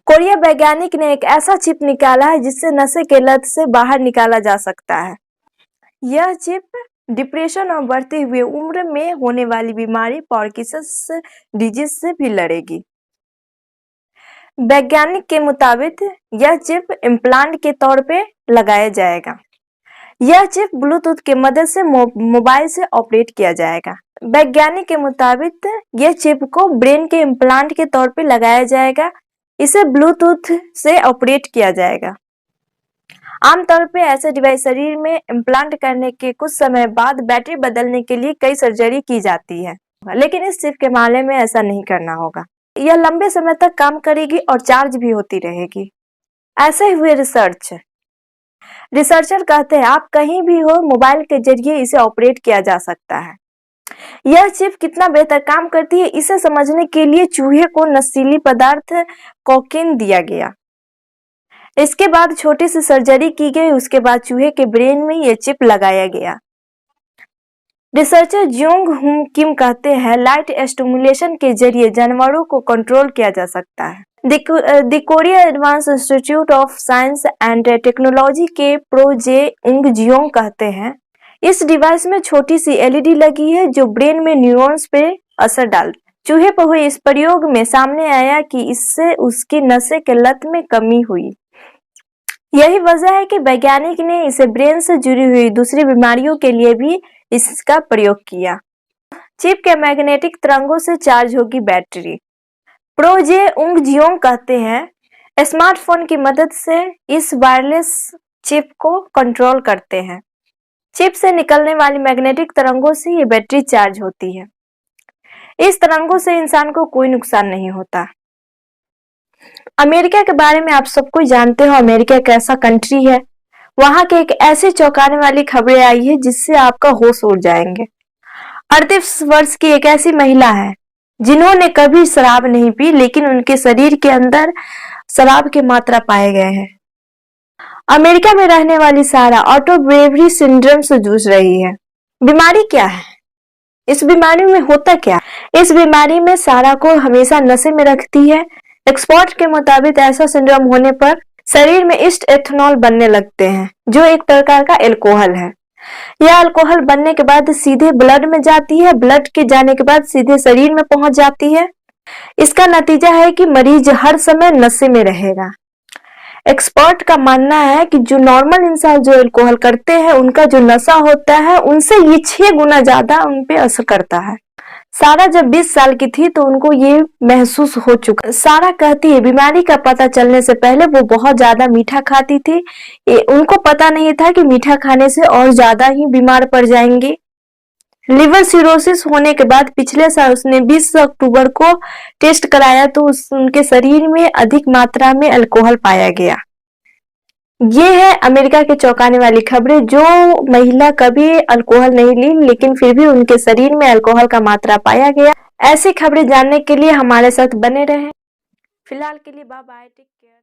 Korea वैज्ञानिक ने एक ऐसा चिप निकाला है जिससे नशे के लत से बाहर निकाला जा सकता है। यह चिप डिप्रेशन और बढ़ती हुई उम्र में होने वाली बीमारी पार्किंसंस डिजीज से भी लड़ेगी। वैज्ञानिक के मुताबिक यह चिप इम्प्लांट के तौर पे लगाया जाएगा। यह चिप ब्लूटूथ के मदद से मोबाइल से ऑपरेट किया जाएगा। वैज्ञानिक के मुताबिक यह चिप को ब्रेन के इम्प्लांट के तौर पे लगाया जाएगा। इसे ब्लूटूथ से ऑपरेट किया जाएगा। आमतौर पे ऐसे डिवाइस शरीर में इम्प्लांट करने के कुछ समय बाद बैटरी बदलने के लिए कई सर्जरी की जाती है, लेकिन इस चिप के मामले में ऐसा नहीं करना होगा। यह लंबे समय तक काम करेगी और चार्ज भी होती रहेगी। ऐसे हुए रिसर्चर कहते हैं आप कहीं भी हो मोबाइल के जरिए इसे ऑपरेट किया जा सकता है। यह चिप कितना बेहतर काम करती है इसे समझने के लिए चूहे को नशीली पदार्थ कोकीन दिया गया। इसके बाद छोटी सी सर्जरी की गई। उसके बाद चूहे के ब्रेन में यह चिप लगाया गया। रिसर्चर जियोंग हुम किम कहते हैं लाइट स्टिमुलेशन के जरिए जानवरों को कंट्रोल किया जा सकता है। The Korea advance institute of science and technology के प्रो जे उंग जियोंग कहते हैं इस डिवाइस में छोटी सी एलईडी लगी है जो ब्रेन में न्यूरॉन्स पे असर डालती है। चूहे पर हुए इस प्रयोग में सामने आया कि इससे उसकी नशे के लत में कमी हुई। यही वजह है कि वैज्ञानिक ने इसे ब्रेन से जुड़ी हुई दूसरी बीमारियों के लिए भी इसका प्रयोग किया। चिप के मैग्नेटिक तरंगों से चार्ज होगी बैटरी। प्रो जे उंग जियोंग कहते हैं स्मार्टफोन की मदद से इस वायरलेस चिप को कंट्रोल करते हैं। चिप से निकलने वाली मैग्नेटिक तरंगों से ये बैटरी चार्ज होती है। इस तरंगों से इंसान को कोई नुकसान नहीं होता। अमेरिका के बारे में आप सब कुछ जानते हो। अमेरिका एक ऐसा कंट्री है, वहां के एक ऐसी चौंकाने वाली खबरें आई है जिससे आपका होश उड़ जाएंगे। 38 वर्ष की एक ऐसी महिला है जिन्होंने कभी शराब नहीं पी, लेकिन उनके शरीर के अंदर शराब की मात्रा पाए गए हैं। अमेरिका में रहने वाली सारा ऑटो ब्रेवरी सिंड्रोम से जूझ रही है। बीमारी क्या है? इस बीमारी में होता क्या? इस बीमारी में सारा को हमेशा नशे में रखती है। एक्सपर्ट के मुताबिक ऐसा सिंड्रोम होने पर शरीर में ईस्ट एथेनॉल बनने लगते हैं जो एक प्रकार का अल्कोहल है। यह अल्कोहल बनने के बाद सीधे ब्लड में जाती है। ब्लड के जाने के बाद सीधे शरीर में पहुंच जाती है। इसका नतीजा है कि मरीज हर समय नशे में रहेगा। एक्सपर्ट का मानना है कि जो नॉर्मल इंसान जो अल्कोहल करते हैं उनका जो नशा होता है उनसे ये 6 गुना ज्यादा उन पे असर करता है। सारा जब 20 साल की थी तो उनको ये महसूस हो चुका। सारा कहती है बीमारी का पता चलने से पहले वो बहुत ज्यादा मीठा खाती थी। उनको पता नहीं था कि मीठा खाने से और ज्यादा ही बीमार पड़ जाएंगे। लिवर सिरोसिस होने के बाद पिछले साल उसने 20 अक्टूबर को टेस्ट कराया तो उनके शरीर में अधिक मात्रा में अल्कोहल पाया गया। ये है अमेरिका के चौंकाने वाली खबरें। जो महिला कभी अल्कोहल नहीं ली लेकिन फिर भी उनके शरीर में अल्कोहल का मात्रा पाया गया। ऐसी खबरें जानने के लिए हमारे साथ बने रहें। फिलहाल के लिए बाय बाय, टेक केयर।